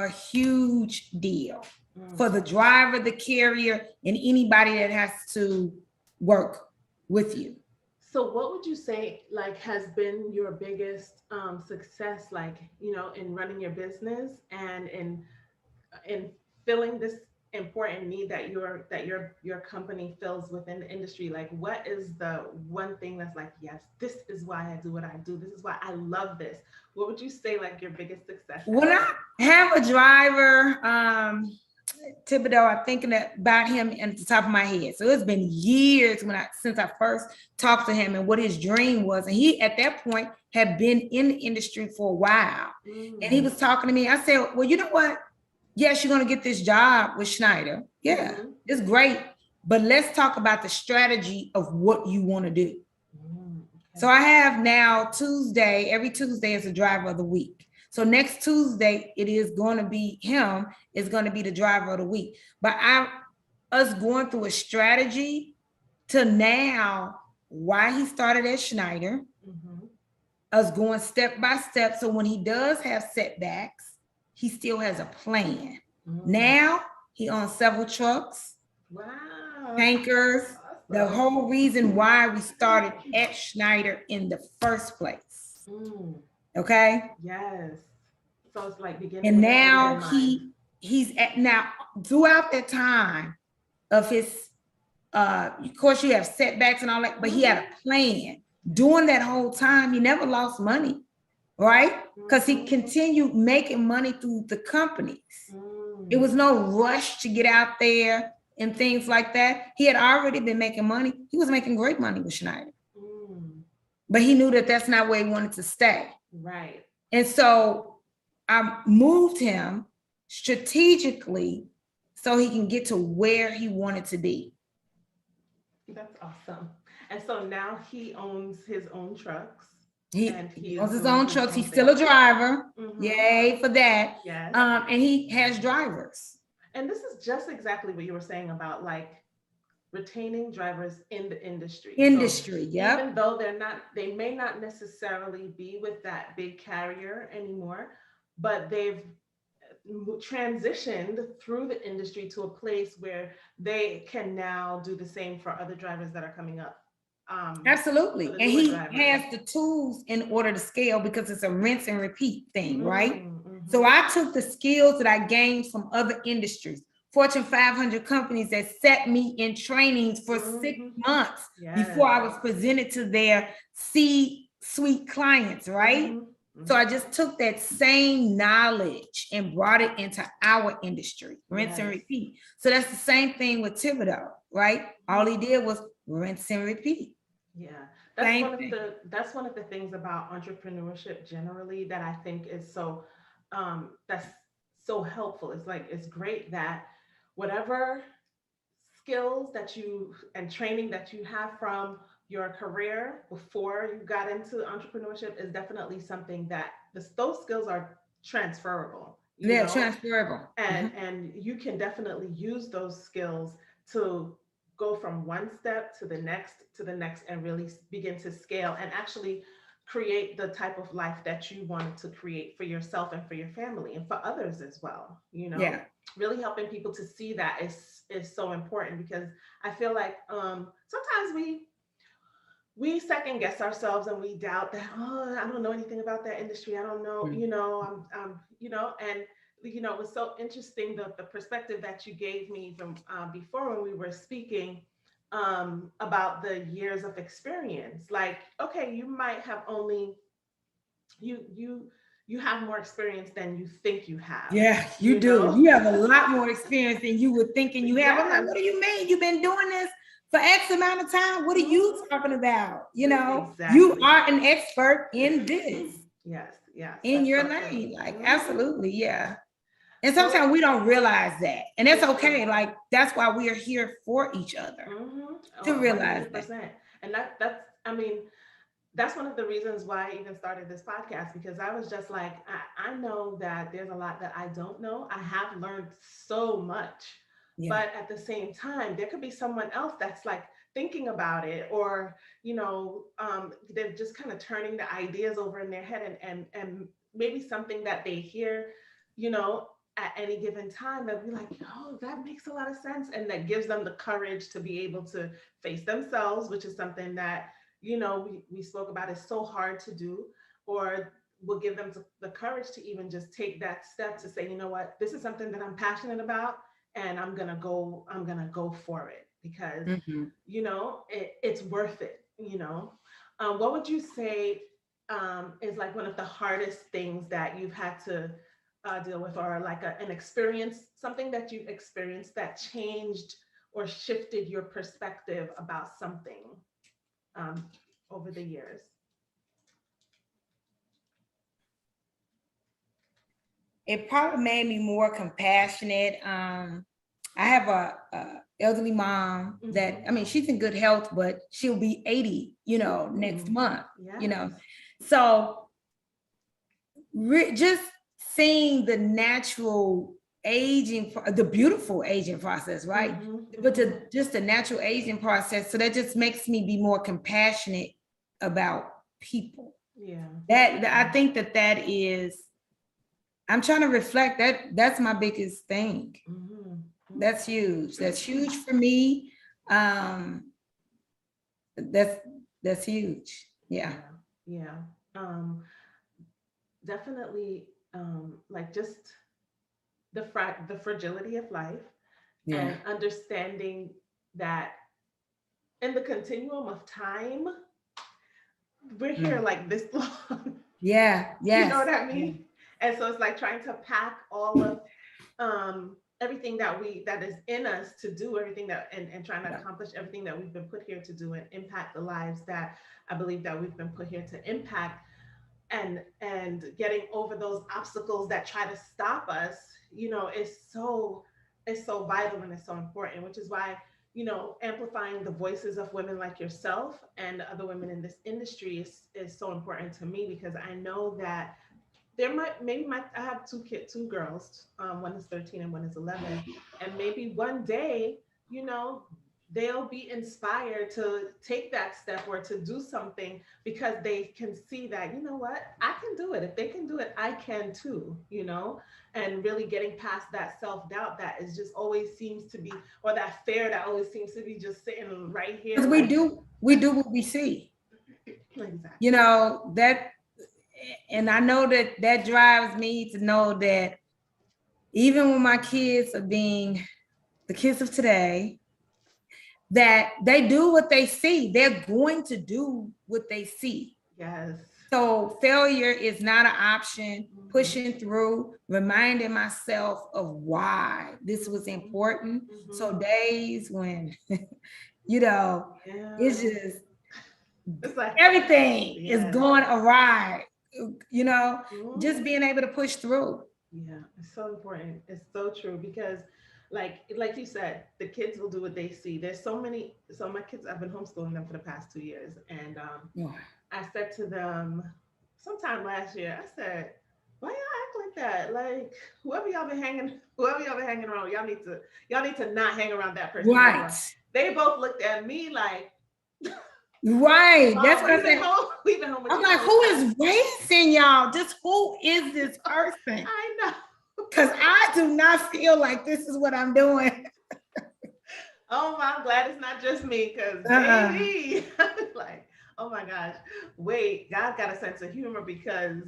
a huge deal Mm. for the driver, the carrier, and anybody that has to work with you. So what would you say like has been your biggest success, like, you know, in running your business and in filling this important need that your company fills within the industry? Like, what is the one thing that's like, yes, this is why I do what I do. This is why I love this. What would you say like your biggest success has When I been? have a driver, Thibodeau, I'm thinking about him at the top of my head. So it's been years since I first talked to him and what his dream was. And he, at that point, had been in the industry for a while. And he was talking to me. I said, well, you know what? Yes, you're going to get this job with Schneider. Yeah, it's great. But let's talk about the strategy of what you want to do. So I have now every Tuesday is a driver of the week. So next Tuesday, it is going to be him, is going to be the driver of the week. But us going through a strategy to now why he started at Schneider, us going step by step. So when he does have setbacks, he still has a plan. Now he owns several trucks, tankers, the whole reason why we started at Schneider in the first place. Okay. Yes. So it's like beginning. And now he's at now throughout that time of his of course you have setbacks and all that, but he had a plan. During that whole time, he never lost money, right? Because he continued making money through the companies. It was no rush to get out there and things like that. He had already been making money. He was making great money with Schneider. But he knew that that's not where he wanted to stay. Right. And so I moved him strategically so he can get to where he wanted to be. That's awesome. And so now he owns his own trucks. He owns his own trucks. He's still a driver. Yay for that. Yes. And he has drivers. And this is just exactly what you were saying about like retaining drivers in the industry. So yeah. even though they may not necessarily be with that big carrier anymore, but they've transitioned through the industry to a place where they can now do the same for other drivers that are coming up. Absolutely. And he has the tools in order to scale because it's a rinse and repeat thing, right? So I took the skills that I gained from other industries, Fortune 500 companies that set me in trainings for 6 months before I was presented to their C-suite clients, right? So I just took that same knowledge and brought it into our industry, rinse and repeat. So that's the same thing with Thibodeau, right? All he did was rinse and repeat. Yeah, that's one of the things about entrepreneurship generally that I think is so that's so helpful. It's like it's great that whatever skills that you and training that you have from your career before you got into entrepreneurship is definitely something that those skills are transferable. Yeah, transferable. And you can definitely use those skills to go from one step to the next and really begin to scale and actually create the type of life that you wanted to create for yourself and for your family and for others as well. Really helping people to see that is so important, because I feel like sometimes we second guess ourselves and we doubt that, oh, I don't know anything about that industry. I don't know, and it was so interesting the perspective that you gave me from before when we were speaking about the years of experience. Like, okay, you might have only you have more experience than you think you have. Yeah, you do. You have a lot more experience than you would think you have. I'm like, what do you mean? You've been doing this for X amount of time. What are you talking about? Exactly. You are an expert in this. Yes. In your lane. Like, absolutely, yeah. And sometimes we don't realize that. And that's okay. Like, that's why we are here for each other. To realize 100%. That. And that's one of the reasons why I even started this podcast, because I was just like, I know that there's a lot that I don't know. I have learned so much, but at the same time, there could be someone else that's like thinking about it, or, they're just kind of turning the ideas over in their head and maybe something that they hear, at any given time, they'll be like, oh, that makes a lot of sense. And that gives them the courage to be able to face themselves, which is something that, we spoke about is so hard to do, or will give them the courage to even just take that step to say, you know what, this is something that I'm passionate about, and I'm gonna go for it because, Mhm. it's worth it, what would you say is like one of the hardest things that you've had to deal with, or like an experience, something that you experienced that changed or shifted your perspective about something um, over the years? It probably made me more compassionate. I have a elderly mom that, I Mhm. mean, she's in good health, but she'll be 80, next Ooh, month, you yes. know. So just seeing the natural aging, the beautiful aging process, right? Mhm, But mhm. just the natural aging process. So that just makes me be more compassionate about people. Yeah. I think that is, I'm trying to reflect that. That's my biggest thing. Mhm, That's huge. That's huge for me. Um, that's that's huge. Yeah. yeah. Yeah. Um, Definitely, like just the fragility of life, Yeah. and understanding that in the continuum of time, we're here Mm. like this long. Yeah. You know Yes. what I Yeah. mean? And so it's like trying to pack all of everything that is in us to do everything that, and trying to Yeah. accomplish everything that we've been put here to do and impact the lives that I believe that we've been put here to impact, and getting over those obstacles that try to stop us, is so vital and it's so important, which is why, amplifying the voices of women like yourself and other women in this industry is so important to me, because I know that I have two girls, one is 13 and one is 11, and maybe one day, you know, they'll be inspired to take that step or to do something because they can see that, you know what, I can do it. If they can do it, I can too, and really getting past that self-doubt that is just always seems to be, or that fear that always seems to be just sitting right here Because like, we do what we see. You exactly. know that, and I know that drives me to know that even when my kids are being the kids of today, that they do what they see. They're going to do what they see. Yes. So failure is not an option. Mhm. Pushing through, reminding myself of why this was Mhm. important. So Mhm. days when, you know, it's Yeah. just It's like, everything is yes. going awry, you know, just Mhm. being able to push through. Yeah, it's so important. It's so true because, like you said, the kids will do what they see. There's so many. So my kids, I've been homeschooling them for the past 2 years, and Yeah. I said to them sometime last year, I said, "Why y'all act like that? Like whoever y'all been hanging around, y'all need to not hang around that person Right. anymore." They both looked at me like, Right. That's "Mom, what I we've been said. home. We've been home with I'm you the like, whole who time." is raising y'all? Just who is this person? I know. Because I do not feel like this is what I'm doing. Oh, I'm glad it's not just me, because Uh-uh. baby, like, oh my gosh, wait, God got a sense of humor because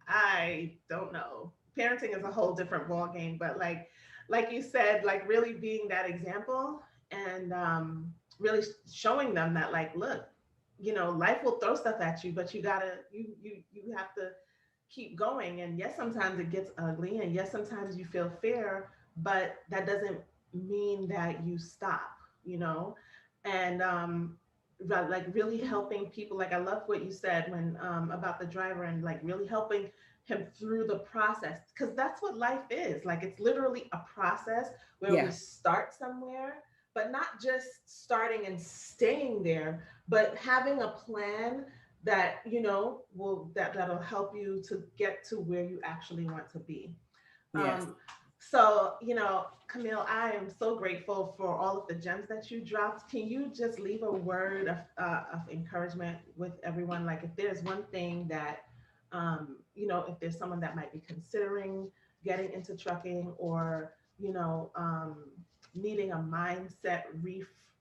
I don't know. Parenting is a whole different ball game, but like you said, like really being that example, and really showing them that, like, look, life will throw stuff at you, but you have to keep going. And yes, sometimes it gets ugly, and yes, sometimes you feel fear, but that doesn't mean that you stop, you know? And like really helping people. Like I love what you said when about the driver, and like really helping him through the process, because that's what life is. Like it's literally a process where we Yeah. start somewhere, but not just starting and staying there, but having a plan that that'll help you to get to where you actually want to be. Yes. um, so, Kameel, I am so grateful for all of the gems that you dropped. Can you just leave a word of encouragement with everyone? Like, if there's one thing that, if there's someone that might be considering, getting into trucking, or needing a mindset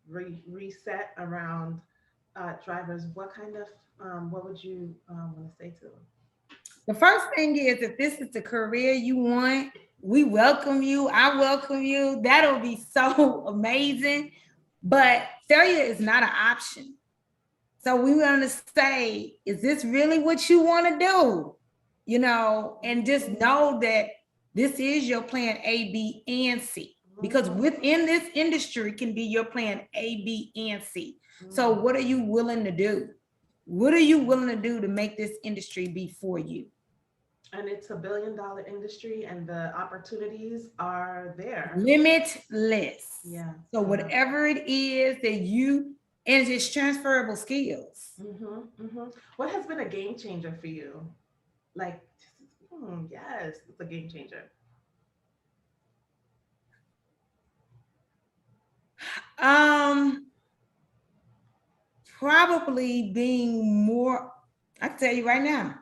reset around drivers, what would you want to say to them? The first thing is, if this is the career you want, we welcome you. I welcome you. That'll be so amazing. But failure is not an option. So we want to say, is this really what you want to do? And just know that this is your plan A, B, and C. Because within this industry can be your plan A, B, and C. So what are you willing to do? What are you willing to do to make this industry be for you? And it's $1 billion industry, and the opportunities are there. Limitless. Yeah. So whatever it is that and it's transferable skills. What has been a game changer for you? Like, yes, it's a game changer. Probably being more, I can tell you right now,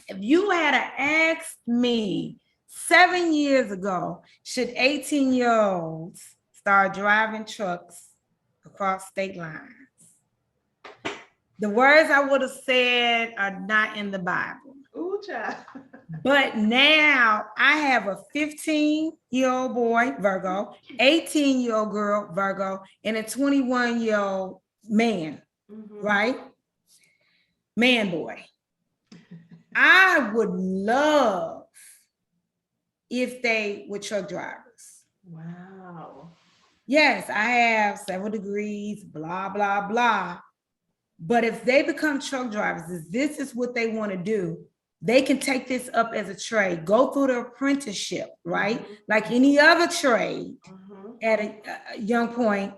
if you had asked me 7 years ago, should 18-year-olds start driving trucks across state lines? The words I would have said are not in the Bible. Ooh, child. But now I have a 15-year-old boy, Virgo, 18-year-old girl, Virgo, and a 21-year-old man, right? Man, boy. I would love if they were truck drivers. Wow. Yes, I have several degrees, blah, blah, blah. But if they become truck drivers, if this is what they want to do, they can take this up as a trade, go through the apprenticeship, right? Like any other trade at a young point,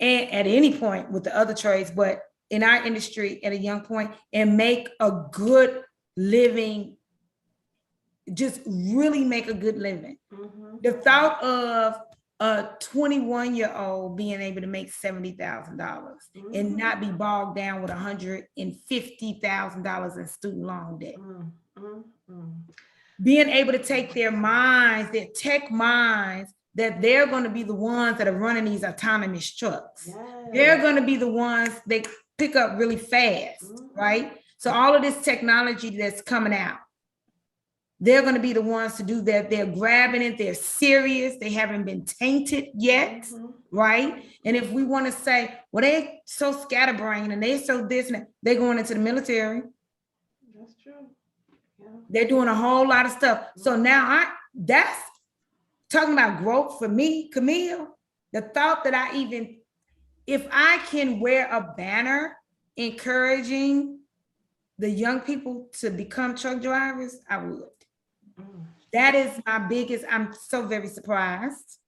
and at any point with the other trades, but in our industry at a young point, and make a good living, just really make a good living. The thought of a 21-year-old being able to make $70,000 and not be bogged down with $150,000 in student loan debt. Being able to take their minds, their tech minds, that they're going to be the ones that are running these autonomous trucks. Yes. They're going to be the ones they pick up really fast, right? So all of this technology that's coming out, they're going to be the ones to do that. They're grabbing it. They're serious. They haven't been tainted yet, right? And if we want to say, well, they're so scatterbrained and they're so this and that, they're going into the military. That's true. Yeah. They're doing a whole lot of stuff. So now that's talking about growth for me, Kameel. The thought that if I can wear a banner encouraging the young people to become truck drivers, I would. That is my biggest, I'm so very surprised,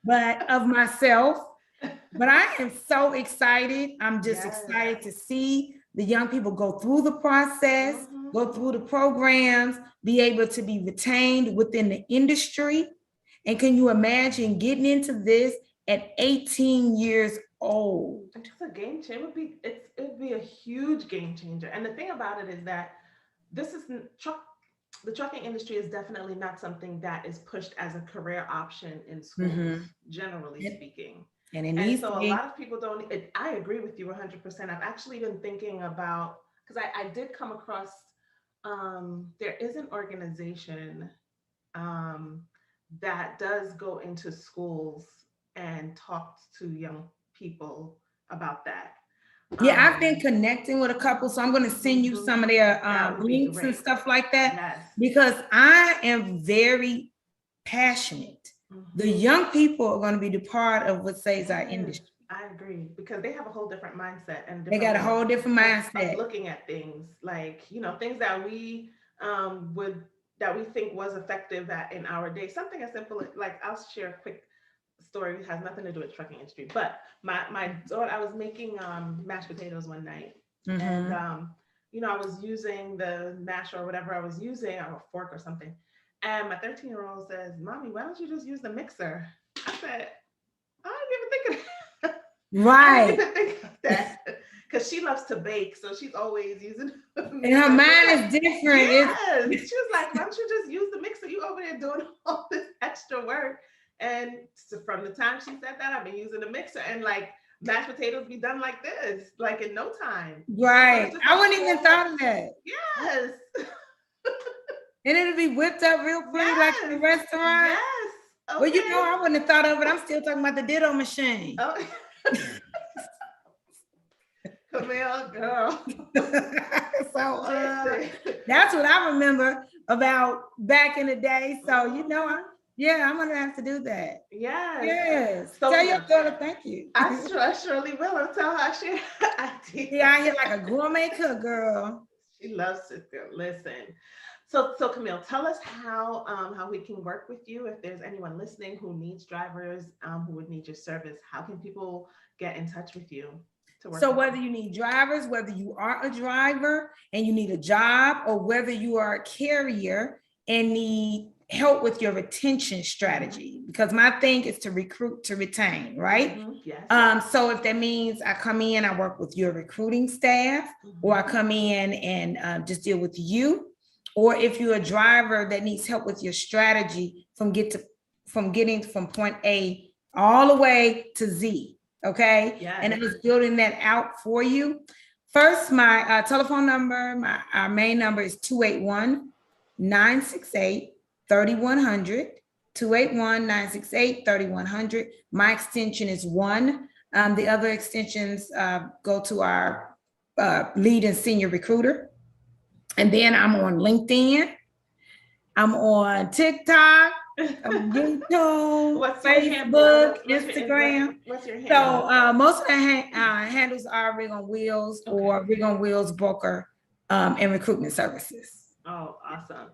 but of myself, but I am so excited. I'm just excited to see the young people go through the process, go through the programs, be able to be retained within the industry. And can you imagine getting into this at 18 years old? It's a game changer. It would be a huge game changer. And the thing about it is that the trucking industry is definitely not something that is pushed as a career option in schools, generally speaking. And so a lot of people don't. I agree with you 100%. I've actually been thinking about, because I did come across, there is an organization that does go into schools and talk to young people about that. Yeah, I've been connecting with a couple, so I'm going to send you some of their links and stuff like that, because I am very passionate. The young people are going to be the part of what saves our industry. I agree, because they have a whole different mindset, and they got a whole different mindset of looking at things, like things that we think was effective in our day. Something as simple like, I'll share a quick story. It has nothing to do with trucking industry, but my daughter, I was making mashed potatoes one night, and I was using the masher or whatever I was using, or a fork or something, and my 13-year-old says, "Mommy, why don't you just use the mixer?" I said, "I didn't even think of that." Right. I didn't even think of that, because she loves to bake, so she's always using a And mixer. her mind is different. Yes. She was like, why don't you just use the mixer? You over there doing all this extra work. And so from the time she said that, I've been using the mixer, and like mashed potatoes be done like this, like in no time. Right. So it's just I like, wouldn't even thought of that. yes. And it'll be whipped up real pretty like in the restaurant. Yes. Okay. Well, you know, I wouldn't have thought of it. I'm still talking about the ditto machine. Oh. Kameel, girl. So that's what I remember about back in the day. So, you know, I'm gonna have to do that. Yes. Yes. So, tell your daughter thank you. I surely will. I'll tell her she Yeah, I hear like a gourmet cook, girl. She loves to listen. So Kameel, tell us how we can work with you. If there's anyone listening who needs drivers, who would need your service, how can people get in touch with you to work? So whether you need drivers, whether you are a driver and you need a job, or whether you are a carrier and need help with your retention strategy, because my thing is to recruit to retain, right? Mm-hmm. Yes. So if that means I come in, I work with your recruiting staff, or I come in and just deal with you. Or if you're a driver that needs help with your strategy from getting from point A all the way to Z, okay? Yes. And I was building that out for you. First, my telephone number, our main number is 281-968-3100, 281-968-3100. My extension is 1. The other extensions go to our lead and senior recruiter. And then I'm on LinkedIn. I'm on TikTok, YouTube, Facebook, Instagram. What's your handle? So most of the handles are Rig on Wheels, or Rig on Wheels Broker and Recruitment Services. Oh, awesome.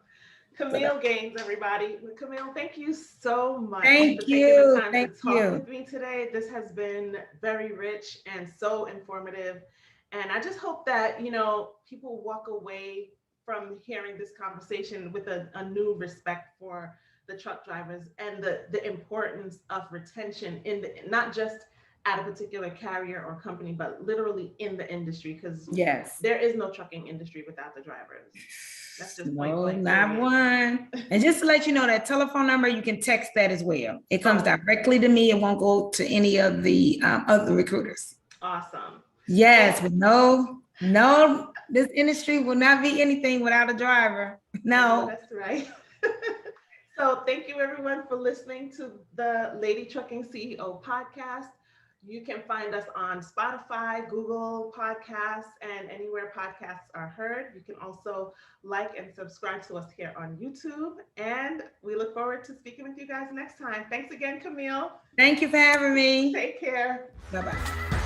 Kameel Gaines, everybody. Kameel, thank you so much. Thank for taking the time Thank to talk you. with me today. This has been very rich and so informative. And I just hope that, you know, people walk away from hearing this conversation with a new respect for the truck drivers and the importance of retention not just at a particular carrier or company, but literally in the industry, because there is no trucking industry without the drivers. That's just not one. And just to let you know, that telephone number, you can text that as well. It comes directly to me. It won't go to any of the other recruiters. Awesome. Yes, but no, this industry will not be anything without a driver. No. That's right. So thank you everyone for listening to the Lady Trucking CEO podcast. You can find us on Spotify, Google Podcasts, and anywhere podcasts are heard. You can also like and subscribe to us here on YouTube. And we look forward to speaking with you guys next time. Thanks again, Kameel. Thank you for having me. Take care. Bye-bye.